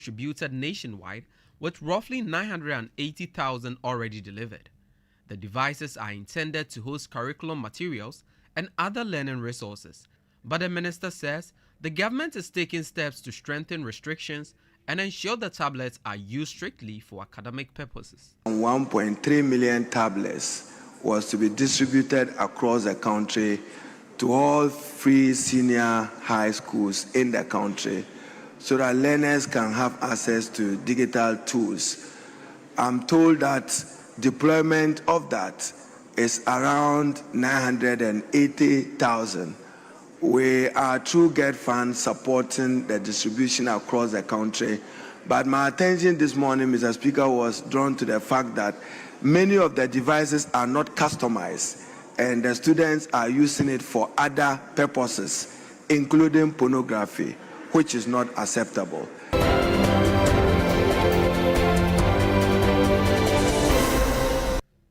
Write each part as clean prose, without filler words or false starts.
distributed nationwide, with roughly 980,000 already delivered. The devices are intended to host curriculum materials and other learning resources, but the minister says the government is taking steps to strengthen restrictions and ensure the tablets are used strictly for academic purposes. 1.3 million tablets was to be distributed across the country to all free senior high schools in the country, so that learners can have access to digital tools. I'm told that deployment of that is around 980,000. We are through GET Fund supporting the distribution across the country. But my attention this morning, Mr. Speaker, was drawn to the fact that many of the devices are not customized, and the students are using it for other purposes, including pornography, which is not acceptable.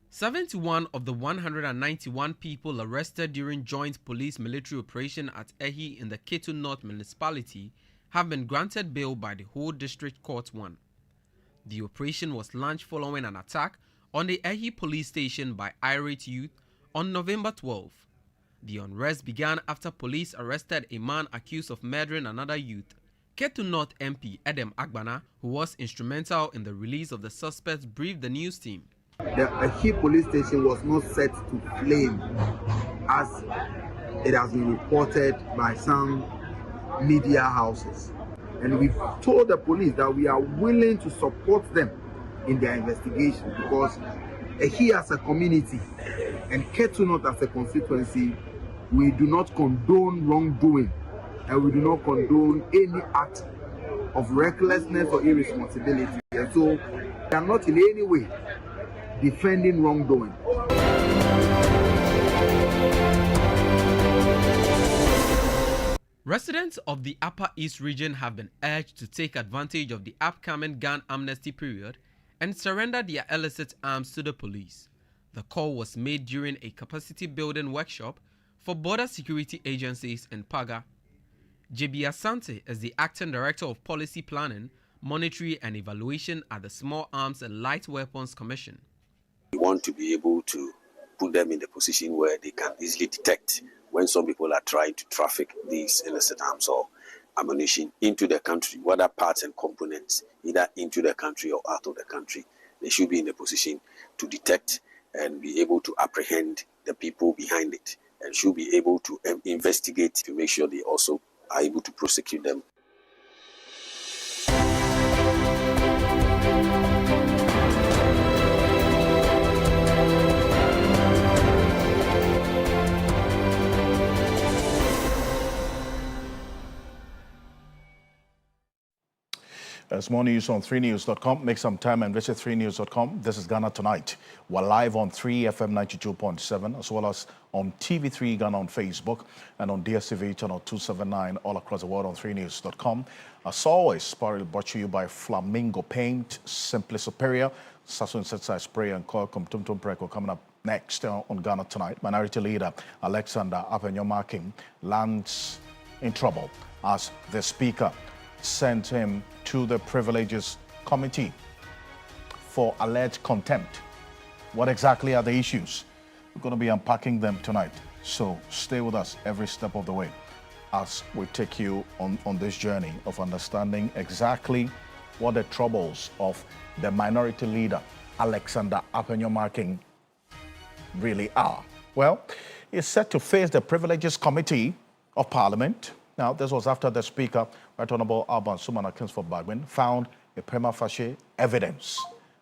71 of the 191 people arrested during joint police-military operation at Ehi in the Ketu North municipality have been granted bail by the whole district court 1. The operation was launched following an attack on the Ehi police station by irate youth on November 12. The unrest began after police arrested a man accused of murdering another youth. Ketu North MP Edem Agbana, who was instrumental in the release of the suspects, briefed the news team. The Ehi police station was not set to flame as it has been reported by some media houses. And we've told the police that we are willing to support them in their investigation, because Ehi as a community and Ketu North as a constituency, we do not condone wrongdoing, and we do not condone any act of recklessness or irresponsibility. And so we are not in any way defending wrongdoing. Residents of the Upper East region have been urged to take advantage of the upcoming gun amnesty period and surrender their illicit arms to the police. The call was made during a capacity building workshop for border security agencies in Paga. JB Asante is the acting director of policy planning, monitoring and evaluation at the Small Arms and Light Weapons Commission. We want to be able to put them in the position where they can easily detect when some people are trying to traffic these illicit arms or ammunition into the country, whether parts and components, either into the country or out of the country. They should be in a position to detect and be able to apprehend the people behind it, and should be able to investigate to make sure they also are able to prosecute them. There's more news on 3news.com. Make some time and visit 3news.com. This is Ghana Tonight. We're live on 3FM 92.7, as well as on TV3 Ghana on Facebook and on DSTV channel 279 all across the world on 3news.com. As always, brought to you by Flamingo Paint, Simply Superior, Sasso Insecticide Spray and Coil Tum Preko coming up next on Ghana Tonight. Minority Leader Alexander Apenyomaking lands in trouble as the Speaker sent him to the Privileges Committee for alleged contempt. What exactly are the issues? We're going to be unpacking them tonight, so stay with us every step of the way as we take you on this journey of understanding exactly what the troubles of the Minority Leader Alexander Apenyomaking really are. Well, he's set to face the Privileges Committee of Parliament. Now, this was after the Speaker, Right Honourable Alban Sumana Kingsford Bagwin, found a prima facie evidence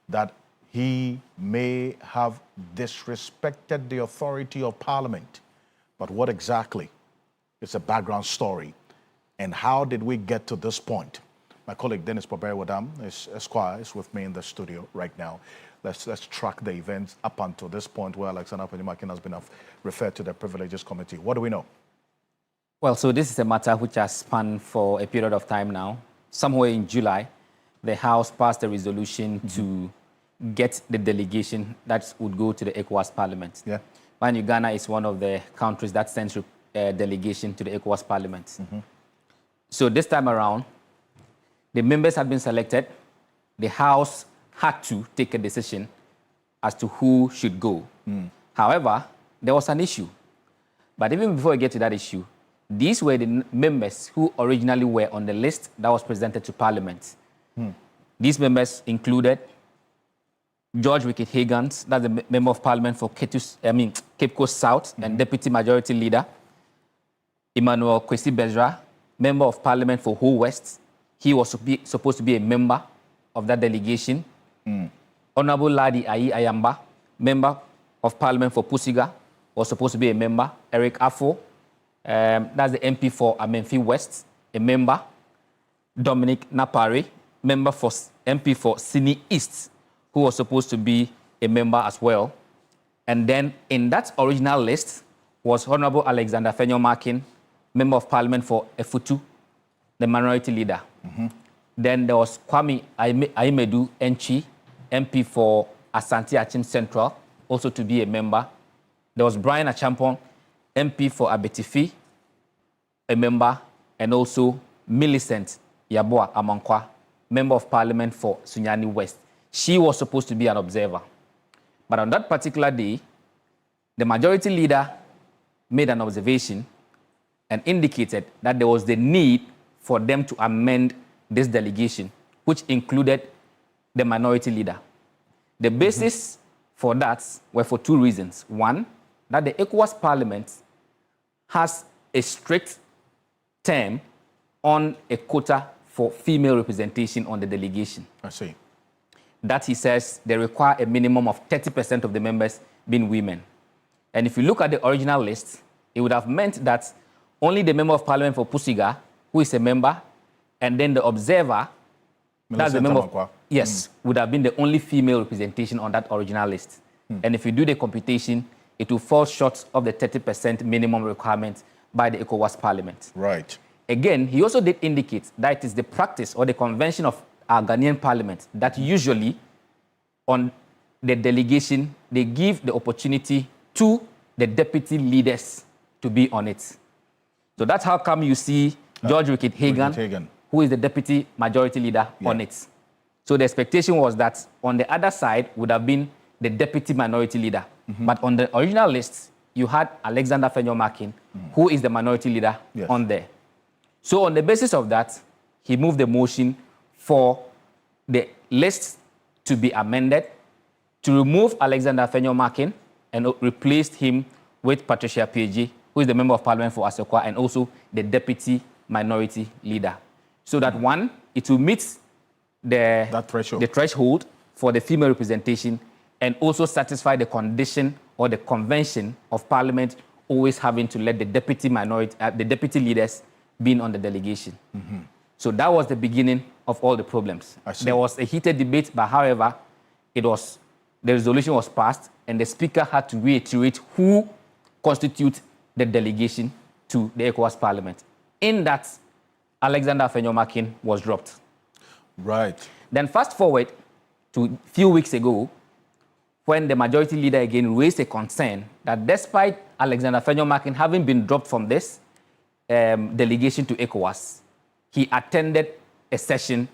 that he may have disrespected the authority of Parliament. But what exactly is the background story, and how did we get to this point? My colleague Dennis Poberi-Wadam, Esquire, is with me in the studio right now. Let's track the events up until this point where Alexander Apenyomaking has been referred to the Privileges Committee. What do we know? Well, so this is a matter which has spanned for a period of time now. Somewhere in July, the House passed a resolution to get the delegation that would go to the ECOWAS Parliament. Yeah. And Uganda is one of the countries that sends a delegation to the ECOWAS Parliament. So this time around, the members had been selected. The House had to take a decision as to who should go. However, there was an issue. But even before we get to that issue, these were the members who originally were on the list that was presented to Parliament. These members included George Wicked Higgins, that's the Member of Parliament for Cape Coast South and Deputy Majority Leader. Emmanuel Kwesi Bezra, Member of Parliament for Ho West. He was supposed to be a member of that delegation. Honorable Ladi Ayi Ayamba, Member of Parliament for Pusiga, was supposed to be a member. Eric Afo, that's the MP for Amenfi West, a member. Dominic Napari, member for MP for Sydney East, who was supposed to be a member as well. And then in that original list was Honorable Alexander Fenyo-Markin, Member of Parliament for Efutu, the minority leader. Then there was Kwame Aimedu Enchi, MP for Asante Achim Central, also to be a member. There was Brian Achampong, MP for Abetifi, a member, and also Millicent Yaboa Amankwa, Member of Parliament for Sunyani West. She was supposed to be an observer. But on that particular day, the majority leader made an observation and indicated that there was the need for them to amend this delegation, which included the minority leader. The basis for that were for two reasons. One, that the ECOWAS Parliament has a strict term on a quota for female representation on the delegation. I see. That he says they require a minimum of 30% of the members being women. And if you look at the original list, it would have meant that only the Member of Parliament for Pusiga, who is a member, and then the observer, that's the member of, yes, would have been the only female representation on that original list. And if you do the computation, it will fall short of the 30% minimum requirement by the ECOWAS Parliament. Right. Again, he also did indicate that it is the practice or the convention of our Ghanaian Parliament that usually on the delegation, they give the opportunity to the deputy leaders to be on it. So that's how come you see George Wicked Hagan, who is the deputy majority leader, on it. So the expectation was that on the other side would have been the deputy minority leader. But on the original list, you had Alexander Fenyo-Markin, who is the minority leader on there. So on the basis of that, he moved the motion for the list to be amended, to remove Alexander Fenyo-Markin and replaced him with Patricia Page, who is the Member of Parliament for Asekwa and also the deputy minority leader. So that one, it will meet the threshold for the female representation and also satisfy the condition or the convention of Parliament always having to let the deputy leaders being on the delegation. So that was the beginning of all the problems. There was a heated debate, but however, the resolution was passed and the Speaker had to reiterate who constitutes the delegation to the ECOWAS Parliament. In that, Alexander Fenyo-Markin was dropped. Right. Then fast forward to a few weeks ago, when the majority leader again raised a concern that despite Alexander Fenyo-Markin having been dropped from this delegation to ECOWAS, he attended a session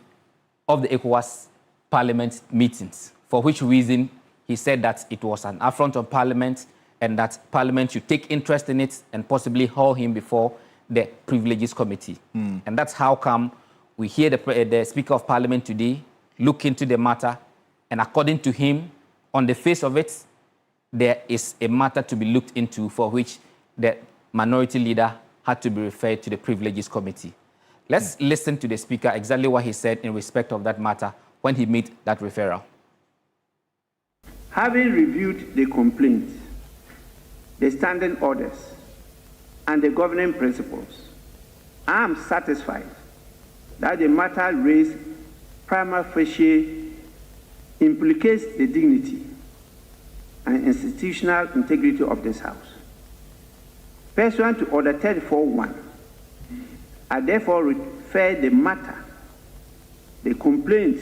of the ECOWAS Parliament meetings, for which reason he said that it was an affront on Parliament and that Parliament should take interest in it and possibly haul him before the Privileges Committee. And that's how come we hear the Speaker of Parliament today look into the matter, and according to him, on the face of it, there is a matter to be looked into for which the minority leader had to be referred to the Privileges Committee. Let's listen to the Speaker exactly what he said in respect of that matter when he made that referral. Having reviewed the complaint, the standing orders, and the governing principles, I am satisfied that the matter raised prima facie implicates the dignity and institutional integrity of this House. Pursuant to Order 34.1, I therefore refer the matter, the complaint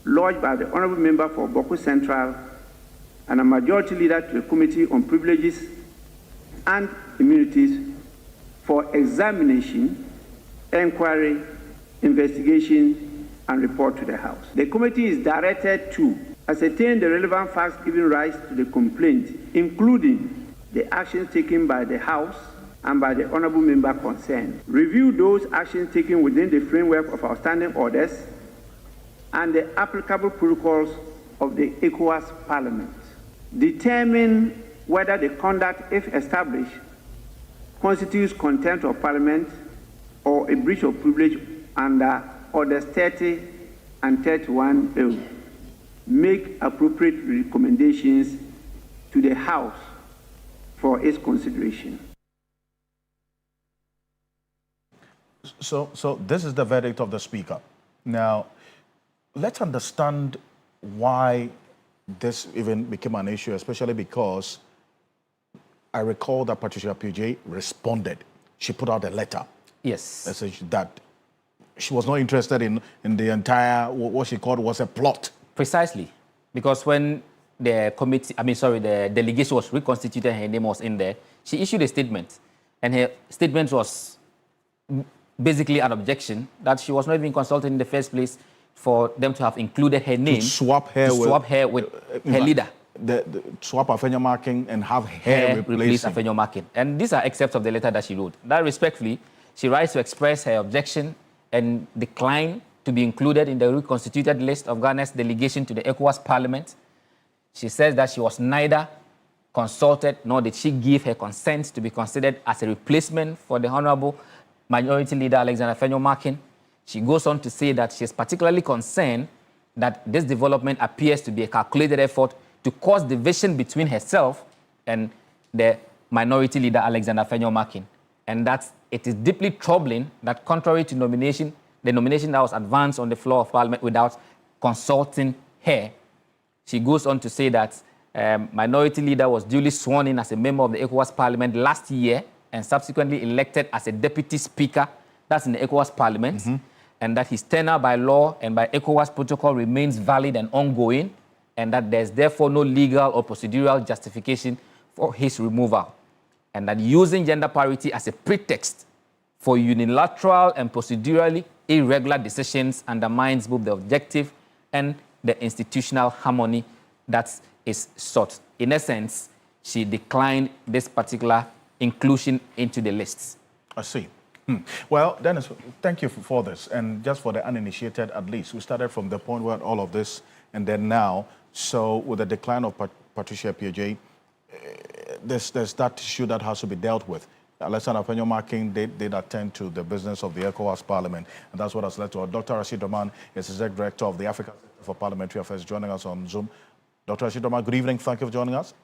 lodged by the Honourable Member for Boko Central and a majority leader to the Committee on Privileges and Immunities for examination, inquiry, investigation and report to the House. The committee is directed to ascertain the relevant facts giving rise to the complaint, including the actions taken by the House and by the honourable member concerned. Review those actions taken within the framework of our standing orders and the applicable protocols of the ECOWAS Parliament. Determine whether the conduct, if established, constitutes contempt of Parliament or a breach of privilege under Orders 30 and 31A. Make appropriate recommendations to the House for its consideration. So this is the verdict of the Speaker. Now, let's understand why this even became an issue, especially because I recall that Patricia PJ responded. She put out a letter. Yes. Message that she was not interested in the entire, what she called was a plot. Precisely. Because when the the delegation was reconstituted, her name was in there, she issued a statement. And her statement was basically an objection that she was not even consulted in the first place for them to have included her name. To swap her with her leader. Swap Afenyo marking and have her replace Afenyo marking. And these are excerpts of the letter that she wrote. That respectfully, she writes to express her objection and decline to be included in the reconstituted list of Ghana's delegation to the ECOWAS Parliament. She says that she was neither consulted nor did she give her consent to be considered as a replacement for the Honorable Minority Leader Alexander Afenyo Markin. She goes on to say that she is particularly concerned that this development appears to be a calculated effort to cause division between herself and the Minority Leader Alexander Afenyo Markin, and that it is deeply troubling that contrary to the nomination that was advanced on the floor of Parliament without consulting her. She goes on to say that Minority Leader was duly sworn in as a member of the ECOWAS Parliament last year and subsequently elected as a Deputy Speaker, that's in the ECOWAS Parliament, and that his tenure by law and by ECOWAS protocol remains valid and ongoing, and that there's therefore no legal or procedural justification for his removal, and that using gender parity as a pretext for unilateral and procedurally irregular decisions undermines both the objective and the institutional harmony that is sought. In essence, she declined this particular inclusion into the lists. I see. Well, Dennis, thank you for this. And just for the uninitiated, at least, we started from the point where all of this, and then now, so with the decline of Patricia PJ, there's that issue that has to be dealt with. Alexander Afenyo Markin did attend to the business of the ECOWAS Parliament, and that's what has led to it. Dr. Rashid Rahman is Executive Director of the Africa Center for Parliamentary Affairs, joining us on Zoom. Dr. Rashid Rahman, good evening. Thank you for joining us.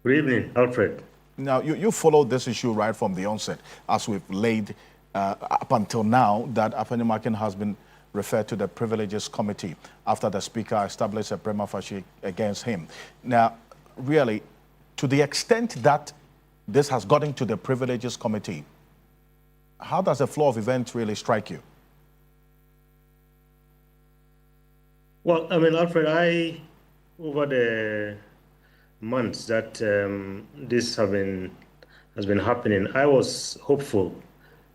Good evening, Alfred. Now, you followed this issue right from the onset, as we've laid up until now, that Afenyo Markin has been referred to the Privileges Committee after the Speaker established a prima facie against him. Now, really, to the extent that this has gotten to the Privileges Committee, how does the flow of events really strike you? Well, I mean, Alfred, over the months that this has been happening, I was hopeful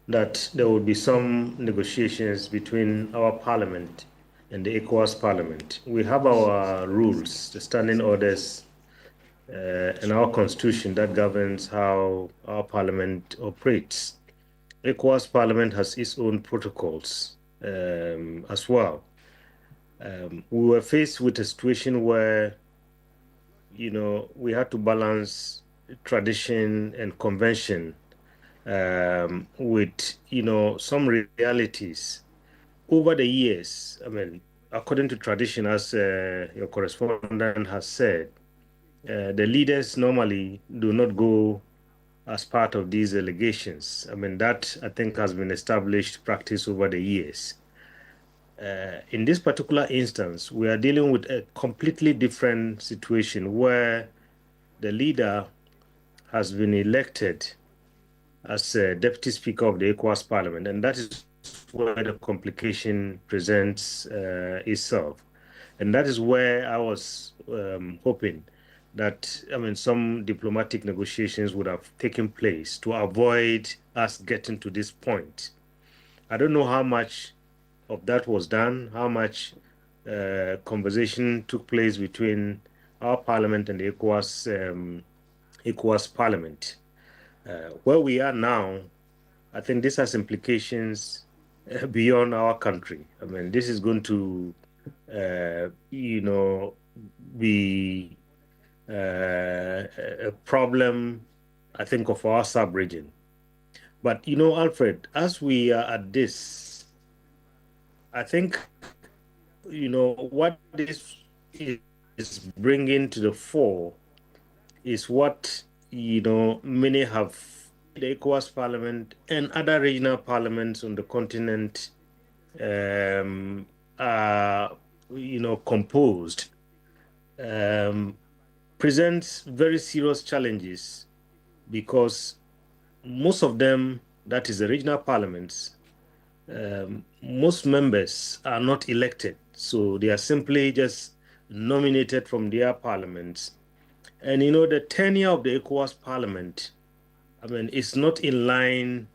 that there would be some negotiations between our Parliament and the ECOWAS Parliament. We have our rules, the standing orders, and our constitution that governs how our Parliament operates. ECOWAS Parliament has its own protocols as well. We were faced with a situation where, we had to balance tradition and convention with, some realities. Over the years, I mean, according to tradition, as your correspondent has said, the leaders normally do not go as part of these delegations. I mean, that, I think, has been established practice over the years. In this particular instance, we are dealing with a completely different situation where the leader has been elected as a Deputy Speaker of the ECOWAS Parliament, and that is where the complication presents itself. And that is where I was hoping that, some diplomatic negotiations would have taken place to avoid us getting to this point. I don't know how much of that was done, how much conversation took place between our parliament and the ECOWAS parliament. Where we are now, I think this has implications beyond our country. I mean, this is going to, be a problem, I think, of our sub-region. But, Alfred, as we are at this, I think, what this is bringing to the fore is what, many have, the ECOWAS Parliament and other regional parliaments on the continent are, composed, presents very serious challenges because most of them, that is the regional parliaments, most members are not elected. So they are simply just nominated from their parliaments. And, the tenure of the ECOWAS parliament, I mean, it's not in line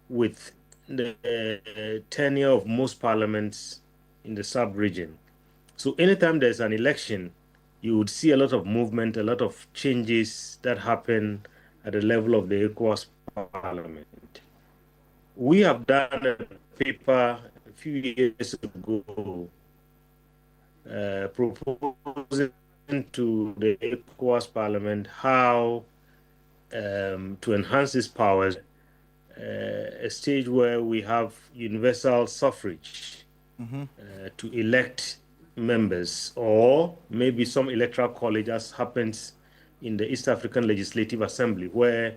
with the tenure of most parliaments in the sub-region. So anytime there's an election, you would see a lot of movement, a lot of changes that happen at the level of the ECOWAS parliament. We have done a paper a few years ago proposing to the ECOWAS parliament how to enhance its powers, a stage where we have universal suffrage to elect members, or maybe some electoral college, as happens in the East African Legislative Assembly, where,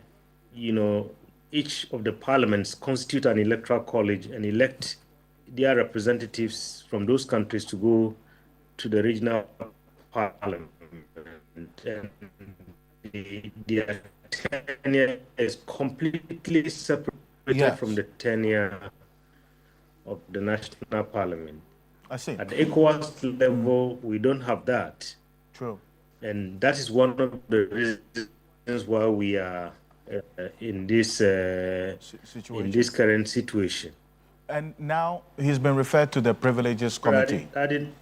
each of the parliaments constitute an electoral college and elect their representatives from those countries to go to the regional parliament. And their tenure is completely separated from the tenure of the national parliament. I see. At the ECOWAS level, we don't have that. True. And that is one of the reasons why we are in this current situation. And now he's been referred to the Privileges Committee. I didn't.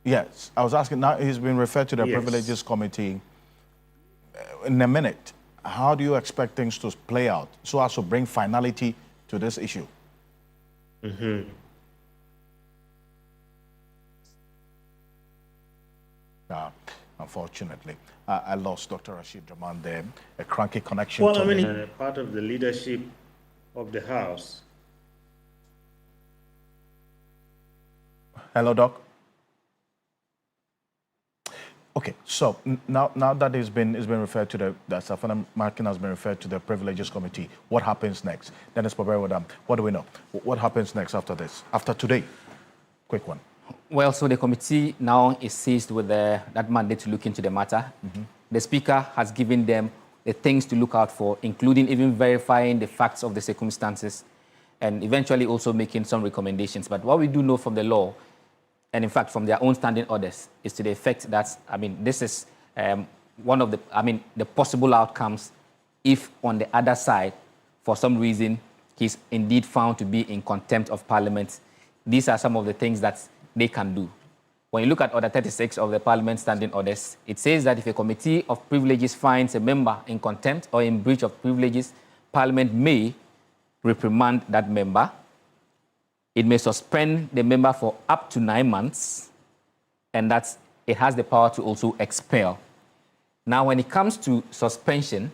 Yes, I was asking, now he's been referred to the Privileges Committee. In a minute, how do you expect things to play out so as to bring finality to this issue? Unfortunately, I lost Dr. Rashid Draman there, a cranky connection. Well, I mean, part of the leadership of the House. Hello, Doc. Okay, so now that it's been referred to that Safana Markin has been referred to the Privileges Committee, what happens next? Dennis Paberodam, what do we know? What happens next after this? After today? Quick one. Well, so the committee now is seized with that mandate to look into the matter. The Speaker has given them the things to look out for, including even verifying the facts of the circumstances and eventually also making some recommendations. But what we do know from the law, and in fact from their own standing orders, is to the effect that, this is one of the possible outcomes if on the other side, for some reason, he's indeed found to be in contempt of Parliament. These are some of the things that they can do. When you look at Order 36 of the Parliament Standing Orders, it says that if a committee of privileges finds a member in contempt or in breach of privileges, Parliament may reprimand that member. It may suspend the member for up to 9 months, and it has the power to also expel. Now, when it comes to suspension,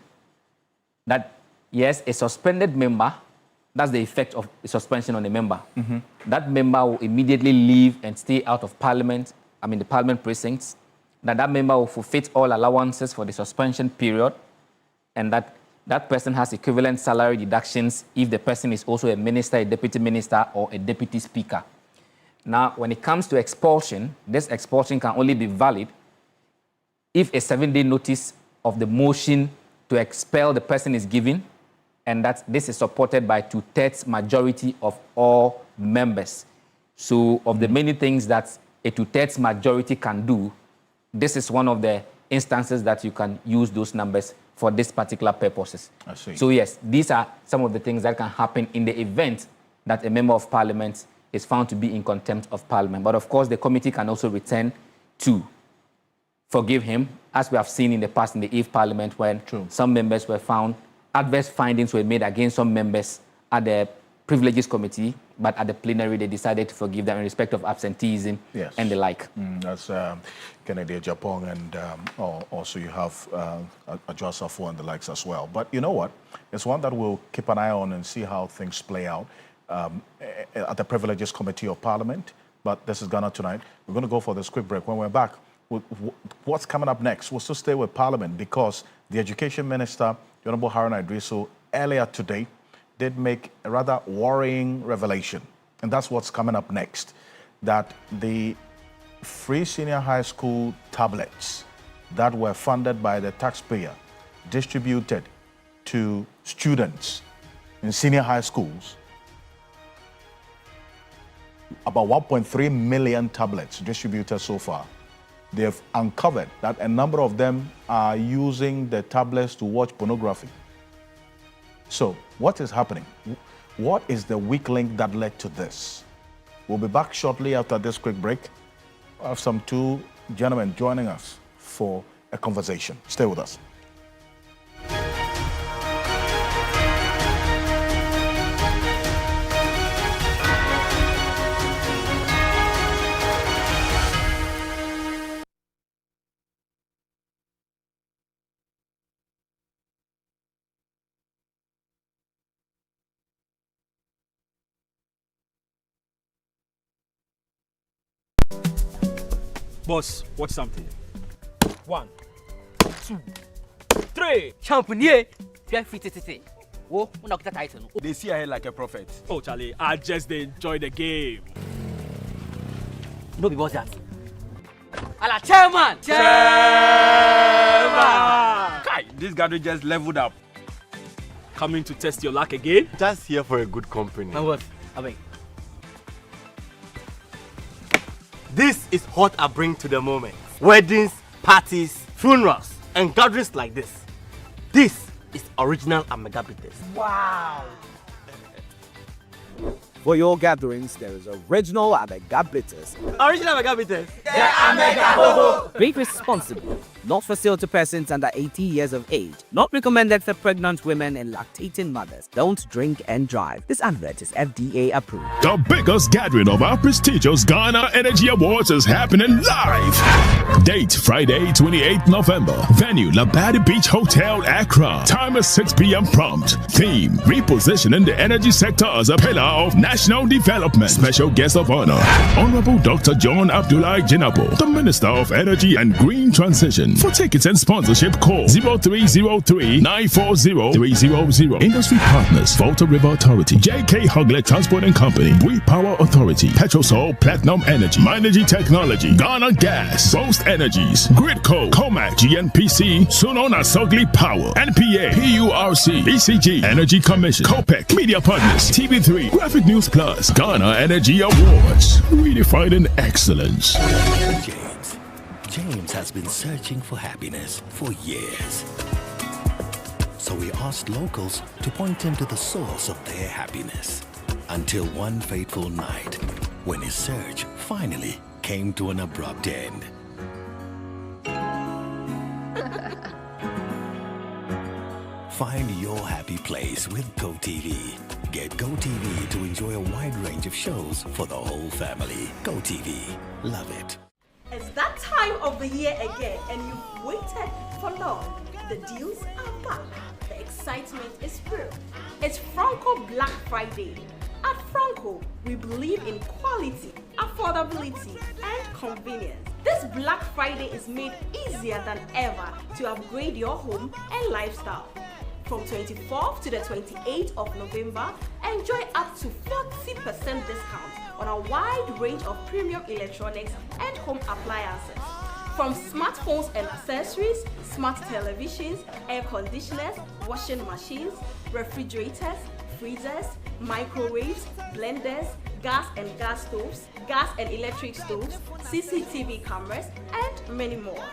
yes, a suspended member, that's the effect of the suspension on a member. That member will immediately leave and stay out of Parliament, the Parliament precincts. That member will forfeit all allowances for the suspension period, and that person has equivalent salary deductions if the person is also a minister, a deputy minister, or a deputy speaker. Now, when it comes to expulsion, this expulsion can only be valid if a 7-day notice of the motion to expel the person is given, and that this is supported by 2/3 majority of all members. So, of the many things that a 2/3 majority can do, this is one of the instances that you can use those numbers for this particular purposes. I see. So yes, these are some of the things that can happen in the event that a member of parliament is found to be in contempt of parliament. But of course, the committee can also return to forgive him, as we have seen in the past in the 8th parliament when some members were found, adverse findings were made against some members at the privileges committee, but at the plenary they decided to forgive them in respect of absenteeism and the like. That's Kennedy Japan, and also you have Ajwa and the likes as well. But you know what? It's one that we'll keep an eye on and see how things play out at the privileges committee of parliament. But this is Ghana Tonight. We're going to go for this quick break. When we're back, what's coming up next? We'll still stay with parliament because the education minister, the Honorable Haruna Idrisu, earlier today did make a rather worrying revelation. And that's what's coming up next, that the free senior high school tablets that were funded by the taxpayer distributed to students in senior high schools, about 1.3 million tablets distributed so far. They've uncovered that a number of them are using the tablets to watch pornography. So, what is happening? What is the weak link that led to this? We'll be back shortly after this quick break. I have some two gentlemen joining us for a conversation. Stay with us. Boss, watch something. 1, 2, 3. Champignon. Whoa, title. They see ahead like a prophet. Oh, Charlie, I just enjoy the game. No be boss that. Ala chairman. Kai, this gathering just leveled up. Coming to test your luck again? Just here for a good company. My boss, away. This is what I bring to the moment. Weddings, parties, funerals, and gatherings like this. This is original Amegabites. Wow. For your gatherings, there is original Amegabites. Original Amegabites. Drink responsibly. Not for sale to persons under 80 years of age. Not recommended for pregnant women and lactating mothers. Don't drink and drive. This advert is FDA approved. The biggest gathering of our prestigious Ghana Energy Awards is happening live. Date Friday, 28th November. Venue Labadi Beach Hotel, Accra. Time is 6 p.m. prompt. Theme: repositioning the energy sector as a pillar of national development. Special guest of honor: Honorable Dr. John Abdullah Jinabo, the Minister of Energy and Green Transition. For tickets and sponsorship, call 0303-940-300. Industry partners: Volta River Authority, JK Hoglet Transport and Company, Bui Power Authority, Petrosol Platinum Energy, Minergy Technology, Ghana Gas, Post Energies, Gridco, Comac, GNPC, Sunona Sogli Power, NPA, PURC, ECG, Energy Commission, COPEC, Media Partners, TV3, Graphic News Plus, Ghana Energy Awards, redefining excellence. James has been searching for happiness for years. So we asked locals to point him to the source of their happiness. Until one fateful night, when his search finally came to an abrupt end. Find your happy place with GoTV. Get GoTV to enjoy a wide range of shows for the whole family. GoTV. Love it. It's that time of the year again, and you've waited for long. The deals are back. The excitement is real. It's Franco Black Friday. At Franco, we believe in quality, affordability, and convenience. This Black Friday is made easier than ever to upgrade your home and lifestyle. From 24th to the 28th of November, enjoy up to 40% discount on a wide range of premium electronics and home appliances. From smartphones and accessories, smart televisions, air conditioners, washing machines, refrigerators, freezers, microwaves, blenders, gas and stoves, gas and electric stoves, CCTV cameras, and many more.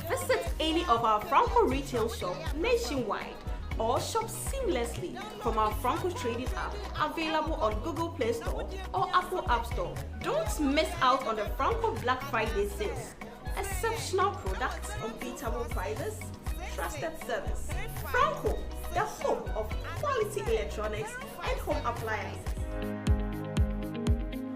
Visit any of our Franco retail shops nationwide. or shop seamlessly from our Franco Trading app, available on Google Play Store or Apple App Store. Don't miss out on the Franco Black Friday sales. Exceptional products, unbeatable prices, trusted service. Franco, the home of quality electronics and home appliances.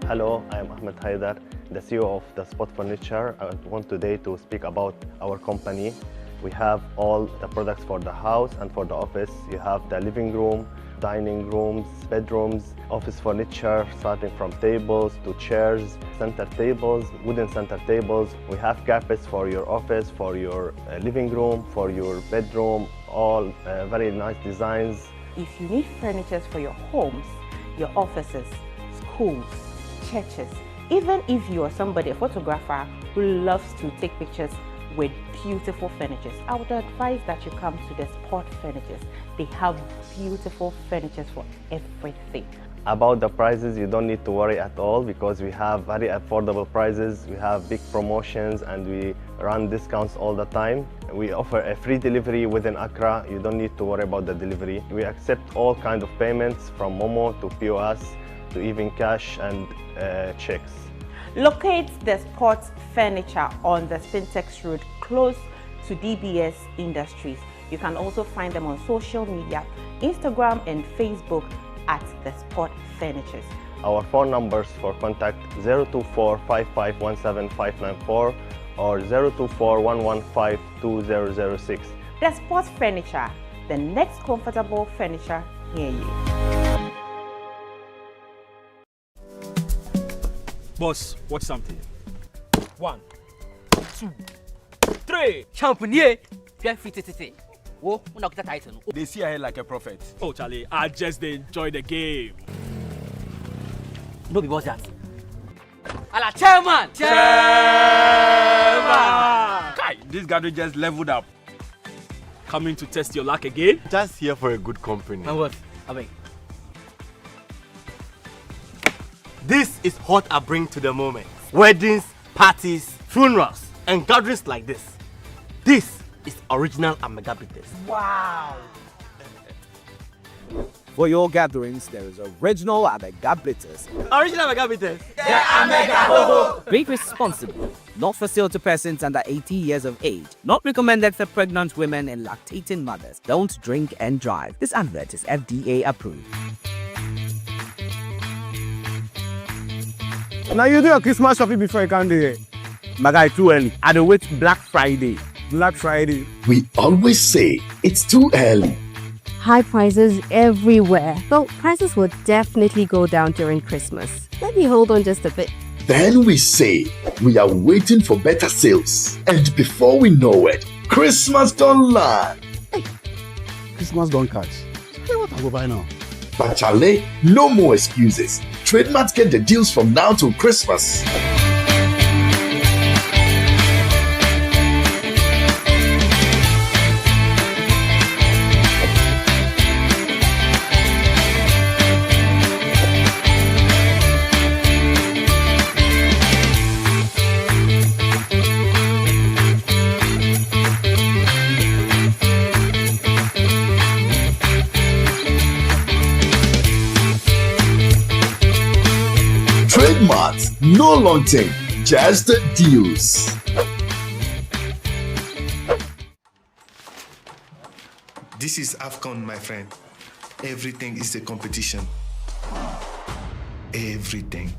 Hello, I am Ahmed Haidar, the CEO of the Spot Furniture. I want today to speak about our company. We have all the products for the house and for the office. You have the living room, dining rooms, bedrooms, office furniture, starting from tables to chairs, center tables, wooden center tables. We have carpets for your office, for your living room, for your bedroom, all very nice designs. If you need furniture for your homes, your offices, schools, churches, even if you are somebody, a photographer who loves to take pictures with beautiful furniture, I would advise that you come to the Spot Furnitures. They have beautiful furniture for everything. About the prices, you don't need to worry at all because we have very affordable prices. We have big promotions and we run discounts all the time. We offer a free delivery within Accra. You don't need to worry about the delivery. We accept all kinds of payments from Momo to POS to even cash and checks. Locate the Spot Furniture on the Spintex Road close to DBS Industries. You can also find them on social media, Instagram and Facebook at the Spot Furnitures. Our phone numbers for contact 024 5517 594 or 024 115 2006. The Spot Furniture, the next comfortable furniture near you. Boss, watch something. 1, 2, 3. Champignon. Oh, title. They see ahead like a prophet. Oh, Charlie, I just enjoy the game. No be boss that. Ala chairman. Kai, this gathering just leveled up. Coming to test your luck again? Just here for a good company. And what? Abeg. This is what I bring to the moment. Weddings, parties, funerals, and gatherings like this. This is original Amegabites. Wow. For your gatherings, there is original Amegabites. Original Amegabites. Drink responsibly. Not for sale to persons under 80 years of age. Not recommended for pregnant women and lactating mothers. Don't drink and drive. This advert is FDA approved. Now you do your Christmas shopping before you can do it. My guy, too early. I do wait Black Friday. Black Friday. We always say it's too early. High prices everywhere. Well, prices will definitely go down during Christmas. Let me hold on just a bit. Then we say we are waiting for better sales. And before we know it, Christmas don't land. Hey, Christmas don't catch. Hey, what I go buy now? But Charlie, no more excuses. Trademarks get the deals from now till Christmas. Trademarks, no launching, just deals. This is AFCON, my friend. Everything is a competition. Everything.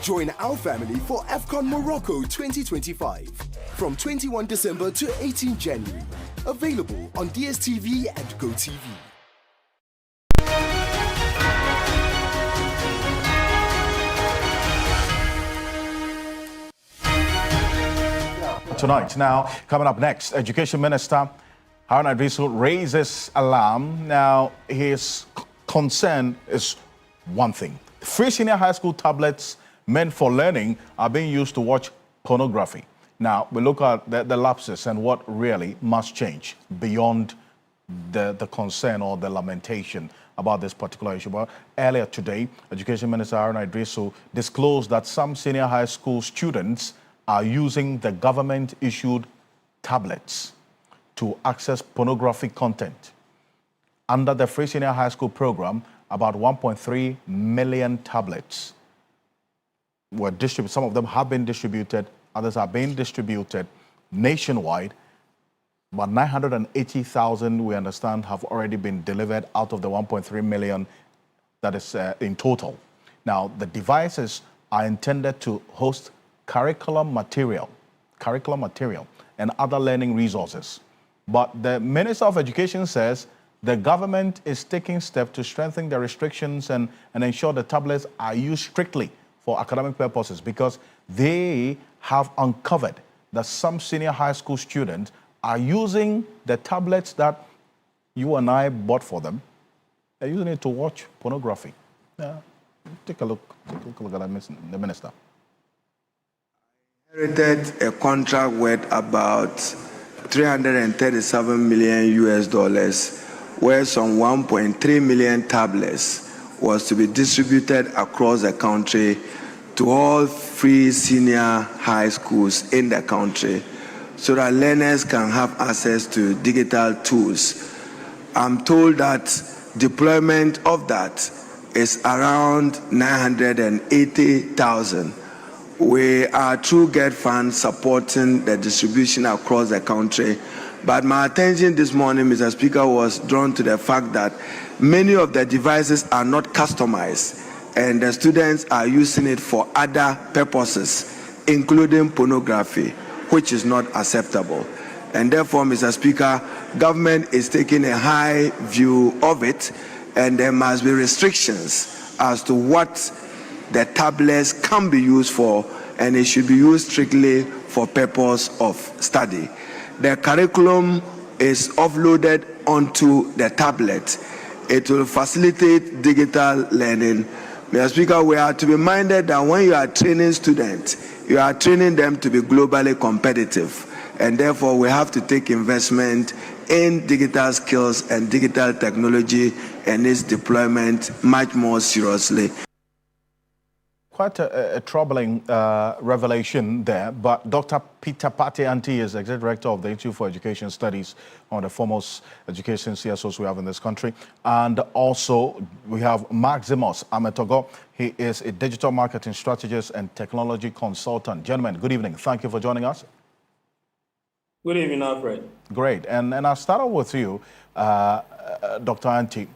Join our family for AFCON Morocco 2025 from 21 December to 18 January. Available on DSTV and GoTV. Tonight, now, coming up next, Education Minister Haruna Idrisu raises alarm. Now, his concern is one thing. Free senior high school tablets meant for learning are being used to watch pornography. Now, we look at the lapses and what really must change beyond the concern or the lamentation about this particular issue. But earlier today, Education Minister Aaron Idrisu disclosed that some senior high school students are using the government-issued tablets to access pornographic content. Under the Free Senior High School program, about 1.3 million tablets were distributed. Some of them have been distributed, others are being distributed nationwide. But 980,000, we understand, have already been delivered out of the 1.3 million that is in total. Now, the devices are intended to host curriculum material and other learning resources. But the Minister of Education says the government is taking steps to strengthen the restrictions and ensure the tablets are used strictly for academic purposes, because they have uncovered that some senior high school students are using the tablets that you and I bought for them. They're using it to watch pornography. Yeah. Take a look at the minister. Inherited a contract worth about 337 million US dollars, where some 1.3 million tablets was to be distributed across the country to all free senior high schools in the country, so that learners can have access to digital tools. I'm told that deployment of that is around 980,000. We are through GET Fund supporting the distribution across the country. But my attention this morning, Mr. Speaker, was drawn to the fact that many of the devices are not customized, and the students are using it for other purposes, including pornography, which is not acceptable. And therefore, Mr. Speaker, government is taking a high view of it, and there must be restrictions as to what the tablets can be used for, and it should be used strictly for purpose of study. The curriculum is offloaded onto the tablet. It will facilitate digital learning. Mr. Speaker, we are to be minded that when you are training students, you are training them to be globally competitive, and therefore we have to take investment in digital skills and digital technology and its deployment much more seriously. Quite a troubling revelation there, but Dr. Peter Kpandai is Executive Director of the Institute for Education Studies, one of the foremost education CSOs we have in this country. And also we have Maximus Ametogo. He is a digital marketing strategist and technology consultant. Gentlemen, good evening. Thank you for joining us. Good evening, Alfred. Great. And I'll start off with you, Dr. Anti.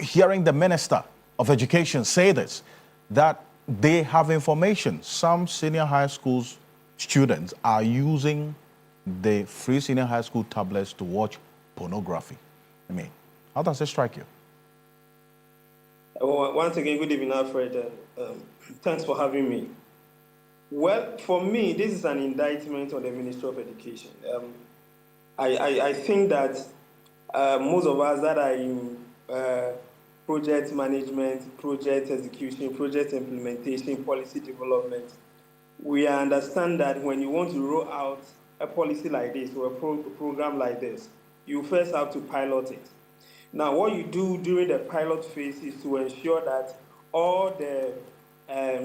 Hearing the Minister of Education say this, that they have information. Some senior high school students are using the free senior high school tablets to watch pornography. I mean, how does it strike you? Once again, good evening, Alfred. Thanks for having me. Well, for me, this is an indictment on the Ministry of Education. I think that most of us that are in project management, project execution, project implementation, policy development, we understand that when you want to roll out a policy like this or a program like this, you first have to pilot it. Now, what you do during the pilot phase is to ensure that all the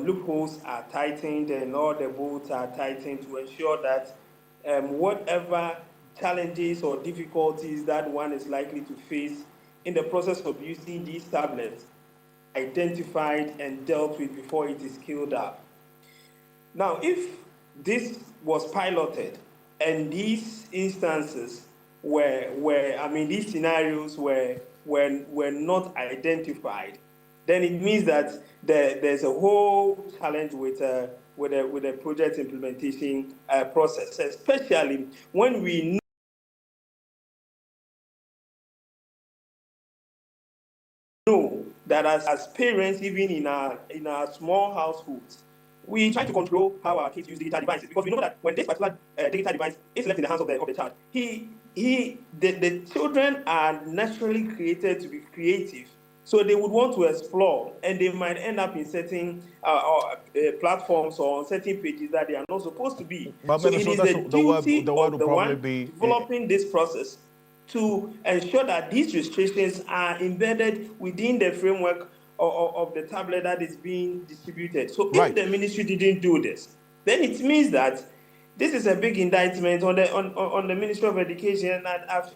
loopholes are tightened and all the bolts are tightened, to ensure that whatever challenges or difficulties that one is likely to face in the process of using these tablets identified and dealt with before it is scaled up. Now, if this was piloted and these instances these scenarios were not identified, then it means that there's a whole challenge with the project implementation process, especially when we know that as parents, even in our small households, we try to control how our kids use digital devices, because we know that when this particular digital device is left in the hands of the child, the children are naturally created to be creative, so they would want to explore, and they might end up in certain platforms or on certain pages that they are not supposed to be. But so it is the duty the word of the one be developing this process to ensure that these restrictions are embedded within the framework of the tablet that is being distributed. So if the ministry didn't do this, then it means that this is a big indictment on the Ministry of Education, and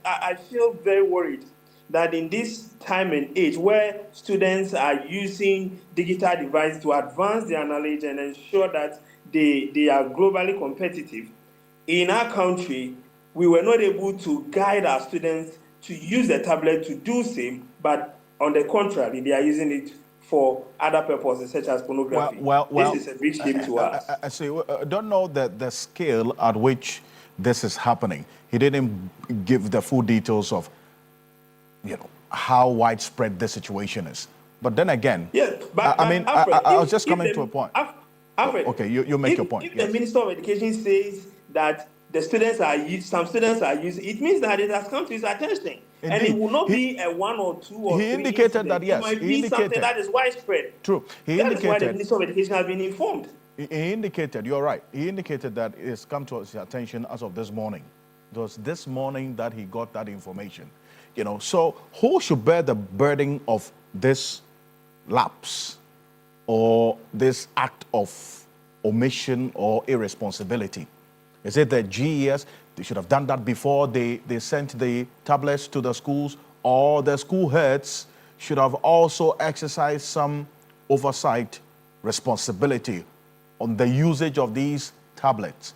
I feel very worried that in this time and age where students are using digital devices to advance their knowledge and ensure that they are globally competitive, in our country, we were not able to guide our students to use the tablet to do same, but on the contrary, they are using it for other purposes such as pornography. This is a big shame to us. I say, I don't know the scale at which this is happening. He didn't give the full details of, how widespread the situation is. But then again, I was just coming to a point. Alfred, okay, you make your point. If the Minister of Education says that the students are some students are using, it means that it has come to his attention. Indeed. And it will not be a 1 or 2 or 3 He indicated incidents. that, yes. It might be something that is widespread. True. That is why the Minister of Education has been informed. He indicated, you're right, he indicated that it has come to his attention as of this morning. It was this morning that he got that information. So who should bear the burden of this lapse or this act of omission or irresponsibility? Is it the GES? They should have done that before they sent the tablets to the schools, or the school heads should have also exercised some oversight responsibility on the usage of these tablets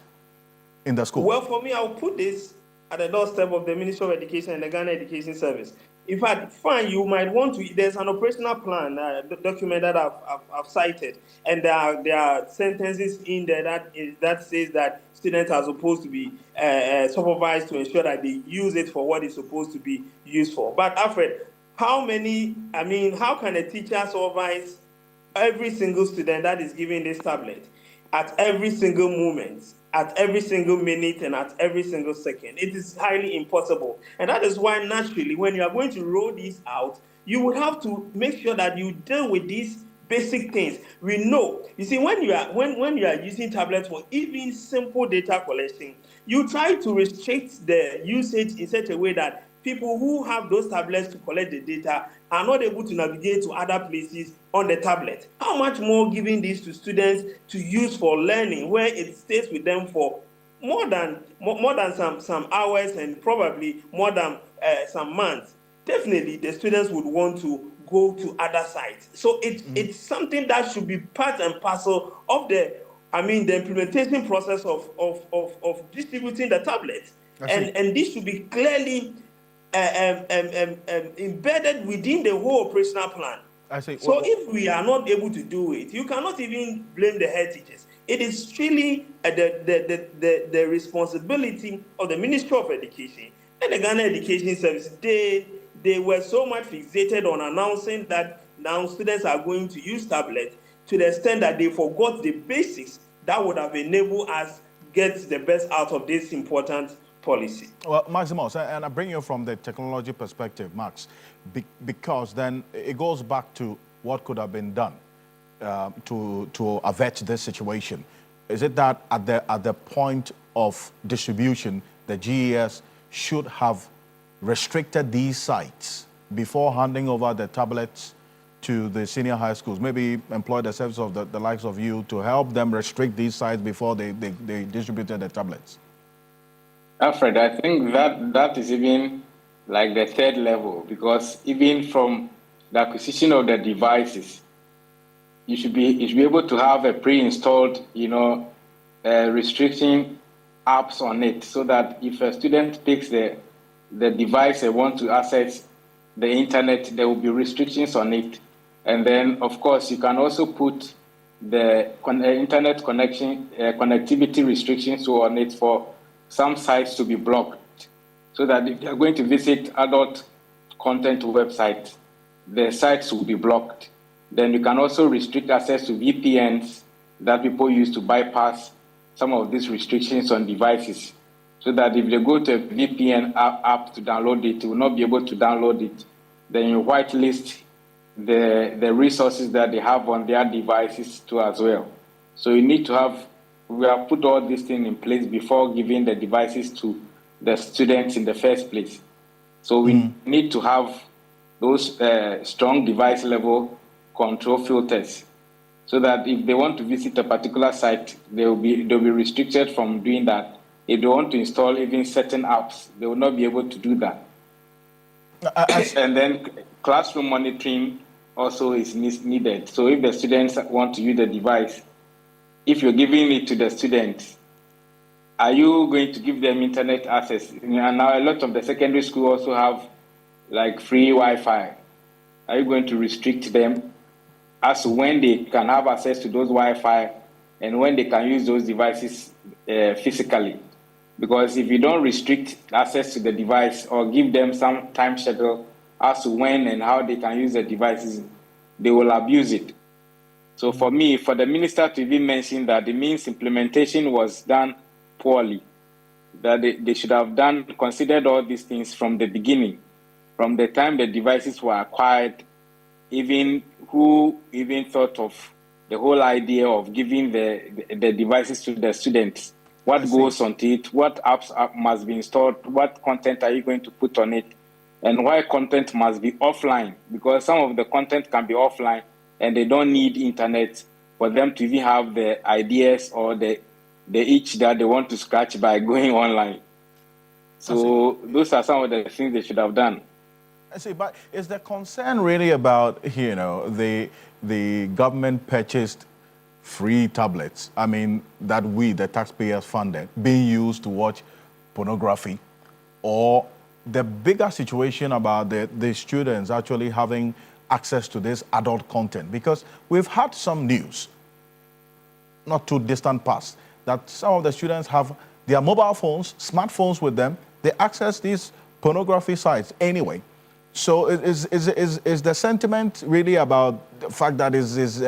in the school? Well, for me, I'll put this at the doorstep of the Ministry of Education and the Ghana Education Service. In fact, fine, you might want to, there's an operational plan document that I've cited, and there are sentences in there that says that students are supposed to be supervised to ensure that they use it for what it's supposed to be used for. But Alfred, how can a teacher supervise every single student that is given this tablet at every single moment, at every single minute, and at every single second? It is highly impossible. And that is why, naturally, when you are going to roll these out, you would have to make sure that you deal with these basic things. We know, you see, when you are using tablets for even simple data collection, you try to restrict the usage in such a way that people who have those tablets to collect the data are not able to navigate to other places on the tablet. How much more giving these to students to use for learning, where it stays with them for more than some hours and probably more than some months? Definitely, the students would want to go to other sites. So it's something that should be part and parcel of the implementation process of distributing the tablets. And this should be clearly embedded within the whole operational plan. So if we are not able to do it, you cannot even blame the head teachers. It is really the responsibility of the Ministry of Education and the Ghana Education Service. They were so much fixated on announcing that now students are going to use tablets to the extent that they forgot the basics that would have enabled us get the best out of this important policy. Well, Maximus, and I bring you from the technology perspective, Max, because then it goes back to what could have been done to avert this situation. Is it that at the point of distribution, the GES should have restricted these sites before handing over the tablets to the senior high schools? Maybe employ the service of the likes of you to help them restrict these sites before they distributed the tablets? Alfred, I think that is even like the third level, because even from the acquisition of the devices, you should be able to have a pre-installed, restriction apps on it, so that if a student picks the device and want to access the internet, there will be restrictions on it. And then, of course, you can also put the internet connectivity restrictions on it for some sites to be blocked, so that if you're going to visit adult content websites, the sites will be blocked. Then you can also restrict access to VPNs that people use to bypass some of these restrictions on devices, so that if they go to a VPN app to download it, they will not be able to download it. Then you whitelist the resources that they have on their devices too as well. So you need to have, we have put all these things in place before giving the devices to the students in the first place. So we need to have those strong device level control filters, so that if they want to visit a particular site, they'll be restricted from doing that. If they want to install even certain apps, they will not be able to do that. And then classroom monitoring also is needed. So if the students want to use the device, if you're giving it to the students, are you going to give them internet access? And now a lot of the secondary school also have like free Wi-Fi. Are you going to restrict them as to when they can have access to those Wi-Fi and when they can use those devices physically? Because if you don't restrict access to the device or give them some time schedule as to when and how they can use the devices, they will abuse it. So for me, for the minister to even mention that the means implementation was done poorly, that they should have considered all these things from the beginning, from the time the devices were acquired, even who even thought of the whole idea of giving the devices to the students. What goes onto it, what apps must be installed, what content are you going to put on it, and why content must be offline, because some of the content can be offline and they don't need internet for them to even have the ideas or the itch that they want to scratch by going online. So those are some of the things they should have done. I see, but is the concern really about, the government purchased free tablets, I mean, that we, the taxpayers, funded, being used to watch pornography, or the bigger situation about the students actually having access to this adult content? Because we've had some news, not too distant past, that some of the students have their mobile phones, smartphones with them, they access these pornography sites anyway. So is the sentiment really about the fact that is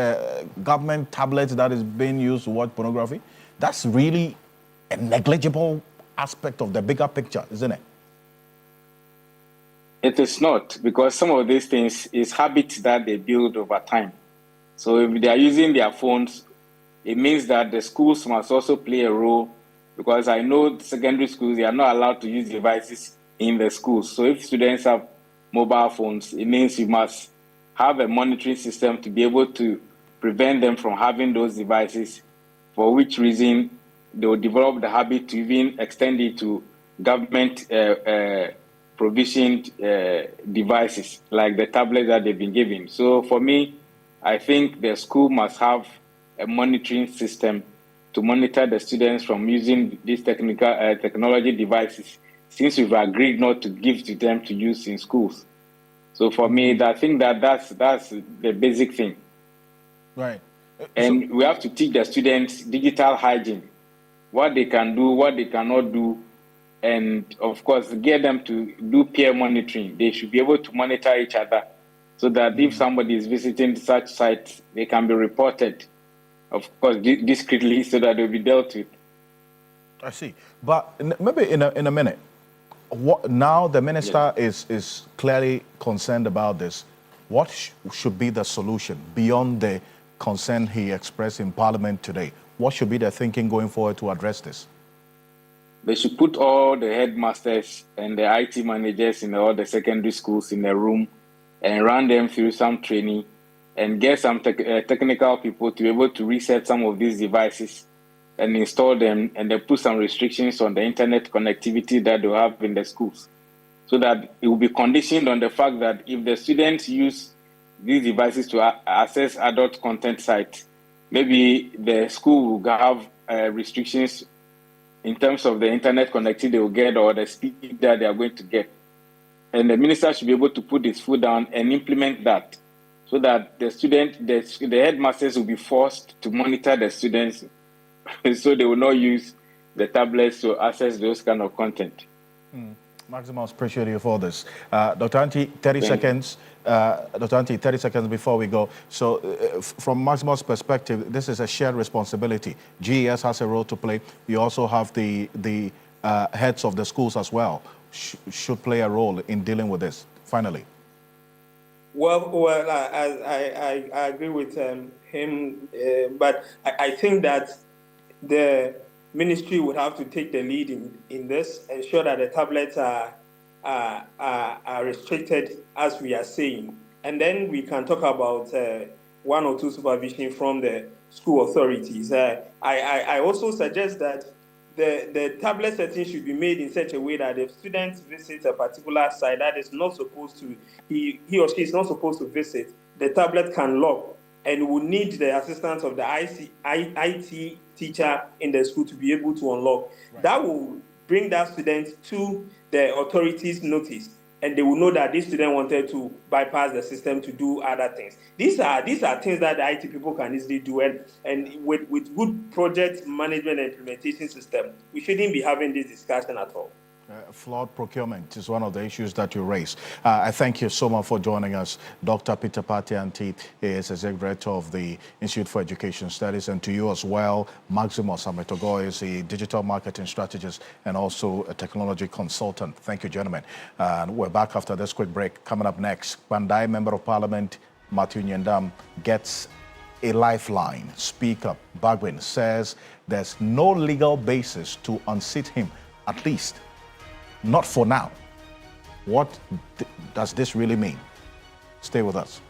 government tablets that is being used to watch pornography? That's really a negligible aspect of the bigger picture, isn't it? It is not, because some of these things is habits that they build over time. So if they are using their phones, it means that the schools must also play a role, because I know secondary schools, they are not allowed to use devices in the schools. So if students have mobile phones, it means you must have a monitoring system to be able to prevent them from having those devices, for which reason they will develop the habit to even extend it to government provisioned devices, like the tablet that they've been given. So for me, I think the school must have a monitoring system to monitor the students from using these technology devices, since we've agreed not to give to them to use in schools. So for me, I think that's the basic thing. Right. And we have to teach the students digital hygiene, what they can do, what they cannot do, and of course, get them to do peer monitoring. They should be able to monitor each other, so that if somebody is visiting such sites, they can be reported, of course, discreetly, so that they'll be dealt with. I see. But maybe in a minute, now the minister is clearly concerned about this. What should be the solution beyond the concern he expressed in Parliament today? What should be the thinking going forward to address this? They should put all the headmasters and the IT managers in all the secondary schools in a room and run them through some training and get some technical people to be able to reset some of these devices and install them, and then put some restrictions on the internet connectivity that they have in the schools, so that it will be conditioned on the fact that if the students use these devices to access adult content sites, maybe the school will have restrictions in terms of the internet connectivity they will get or the speed that they are going to get. And the minister should be able to put his foot down and implement that, so that the headmasters will be forced to monitor the students so they will not use the tablets to access those kind of content. Maximus, appreciate you for this. Dr. Anti, 30 seconds. Dr. Anti, 30 seconds before we go. So from Maximus' perspective, this is a shared responsibility. GES has a role to play. You also have the heads of the schools as well should play a role in dealing with this. Finally. Well, I agree with him, but I think that the ministry would have to take the lead in this, ensure that the tablets are are restricted, as we are saying. And then we can talk about one or two supervision from the school authorities. I also suggest that the tablet setting should be made in such a way that if students visit a particular site that is not supposed to, he or she is not supposed to visit, the tablet can lock and will need the assistance of the IT teacher in the school to be able to unlock. Right. That will bring that student to the authorities' notice, and they will know that this student wanted to bypass the system to do other things. These are things that the IT people can easily do, and with good project management and implementation system, we shouldn't be having this discussion at all. Flawed procurement is one of the issues that you raise. I thank you so much for joining us. Dr. Peter Patianti is Executive Director of the Institute for Education Studies, and to you as well, Maximus Ametogo is a digital marketing strategist and also a technology consultant. Thank you, gentlemen. And we're back after this quick break. Coming up next, Kpandai Member of Parliament Matthew Nyendam gets a lifeline. Speaker Bagwin says there's no legal basis to unseat him, at least not for now. What does this really mean? Stay with us.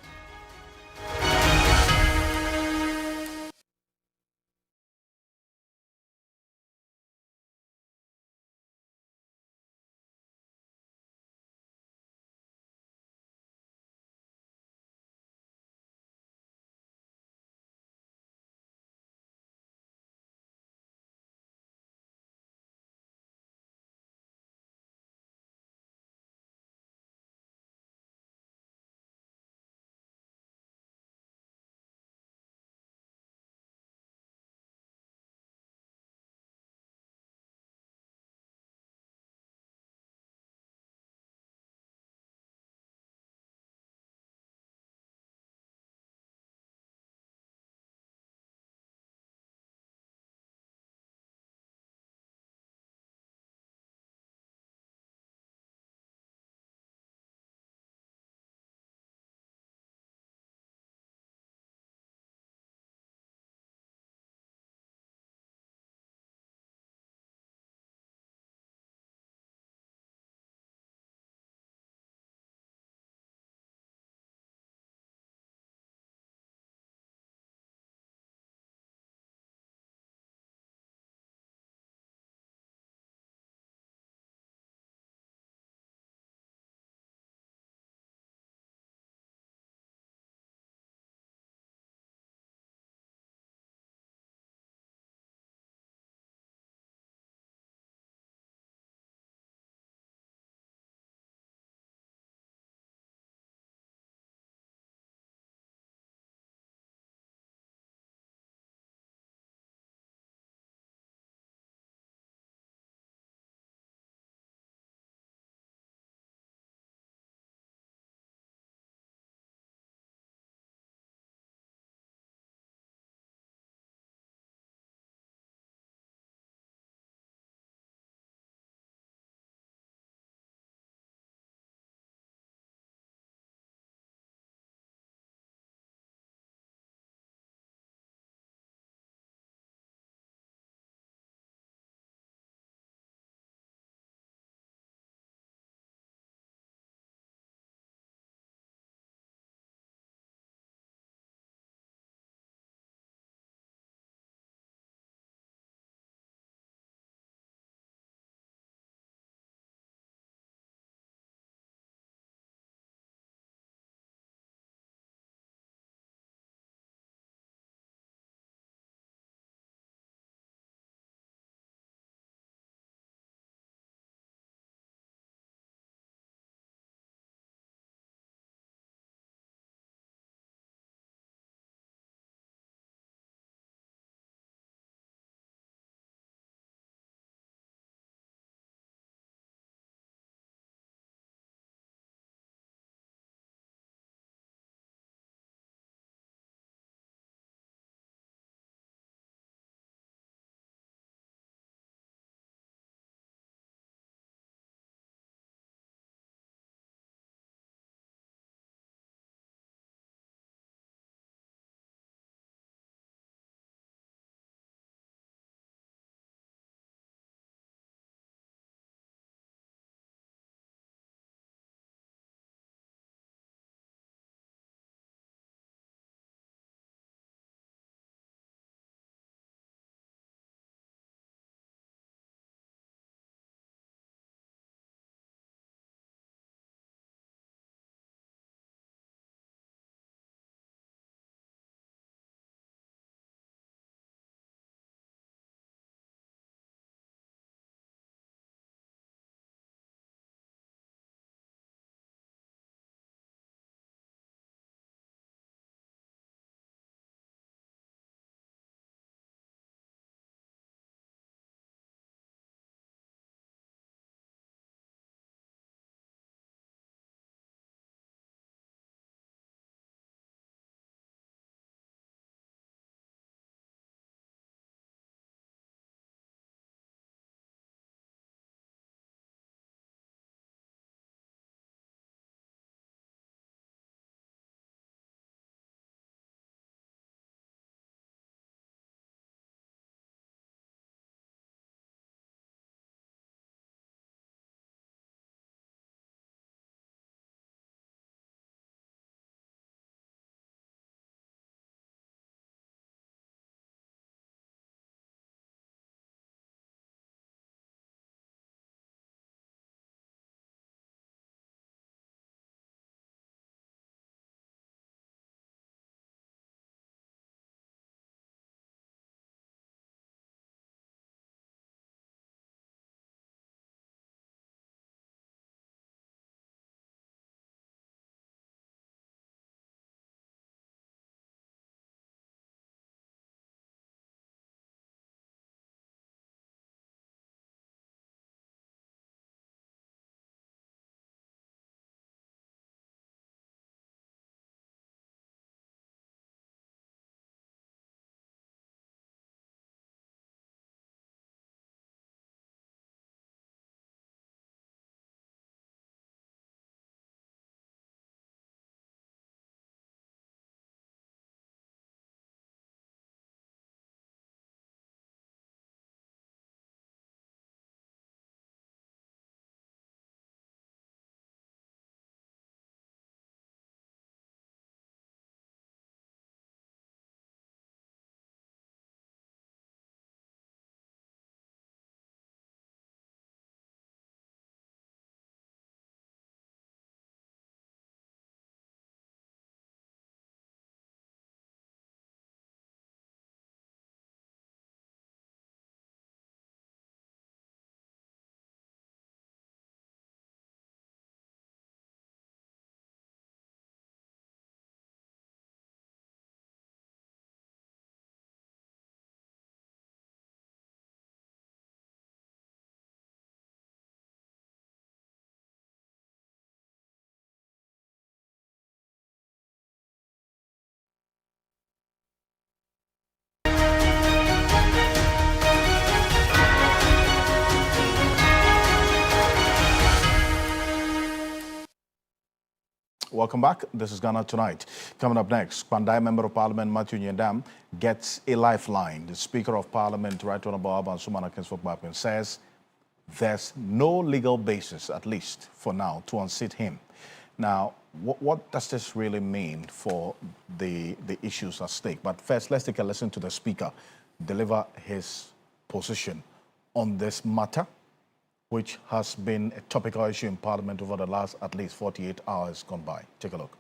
welcome back. This is Ghana Tonight. Coming up next, Kpandai Member of Parliament Matthew Nyendam gets a lifeline. The Speaker of Parliament, Right Honorable Alban Sumana Kingsford Bapin, says there's no legal basis, at least for now, to unseat him. Now, what does this really mean for the issues at stake? But first, let's take a listen to the Speaker deliver his position on this matter, which has been a topical issue in Parliament over the last at least 48 hours gone by. Take a look.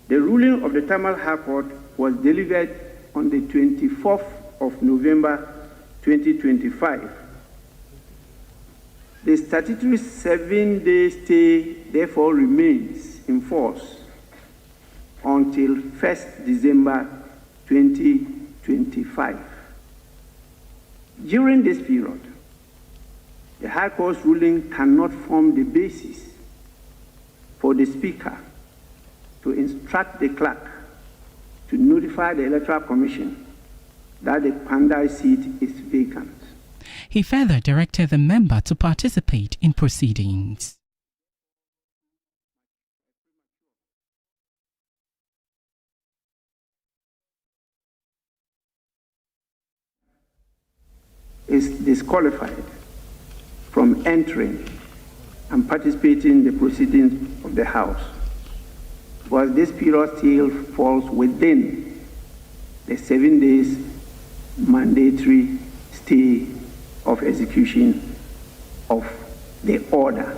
The ruling of the Tamil High Court was delivered on the 24th of November 2025. The statutory 7-day stay therefore remains in force until 1st December 2025. During this period, the High Court's ruling cannot form the basis for the Speaker to instruct the clerk to notify the Electoral Commission that the Kpandai seat is vacant. He further directed the member to participate in proceedings. Is disqualified from entering and participating in the proceedings of the House, because this period still falls within the 7 days mandatory stay of execution of the order.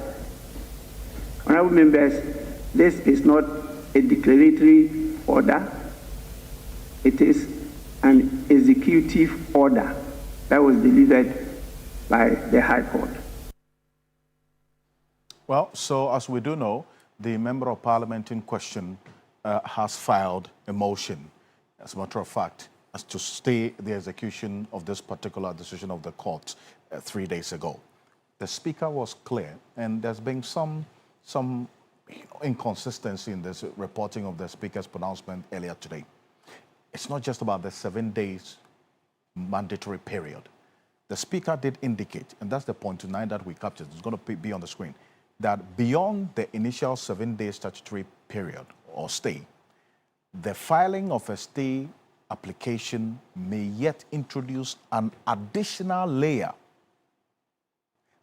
Honorable members, this is not a declaratory order, it is an executive order that was delivered by the High Court. Well, so as we do know, the Member of Parliament in question has filed a motion, as a matter of fact, as to stay the execution of this particular decision of the court 3 days ago. The Speaker was clear, and there's been some inconsistency in this reporting of the Speaker's pronouncement earlier today. It's not just about the 7 days mandatory period. The Speaker did indicate, and that's the point tonight that we captured, it's going to be on the screen, that beyond the initial 7-day statutory period or stay, the filing of a stay application may yet introduce an additional layer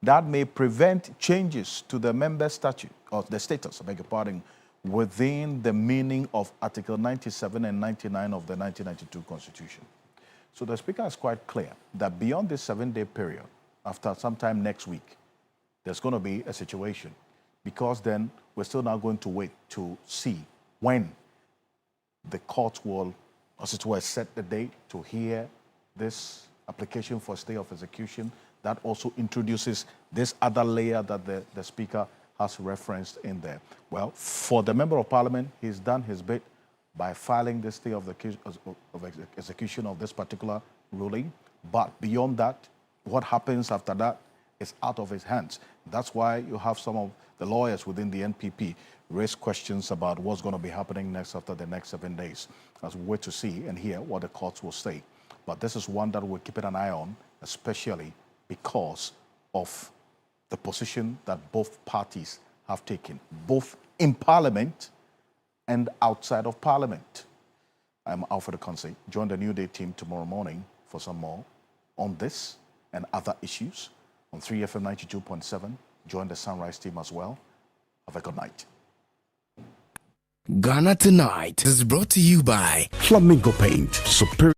that may prevent changes to the member statute, or the status, I beg your pardon, within the meaning of Article 97 and 99 of the 1992 Constitution. So the Speaker is quite clear that beyond this 7-day period, after sometime next week, there's going to be a situation, because then we're still now going to wait to see when the court will, as it were, set the date to hear this application for stay of execution. That also introduces this other layer that the Speaker has referenced in there. Well, for the Member of Parliament, he's done his bit by filing this stay of execution of this particular ruling. But beyond that, what happens after that is out of his hands. That's why you have some of the lawyers within the NPP raise questions about what's going to be happening next after the next 7 days, as we wait to see and hear what the courts will say. But this is one that we're keeping an eye on, especially because of the position that both parties have taken, both in Parliament and outside of Parliament. I'm Alfred Conce. Join the New Day team tomorrow morning for some more on this and other issues on 3FM 92.7. Join the Sunrise team as well. Have a good night. Ghana Tonight is brought to you by Flamingo Paint. Superior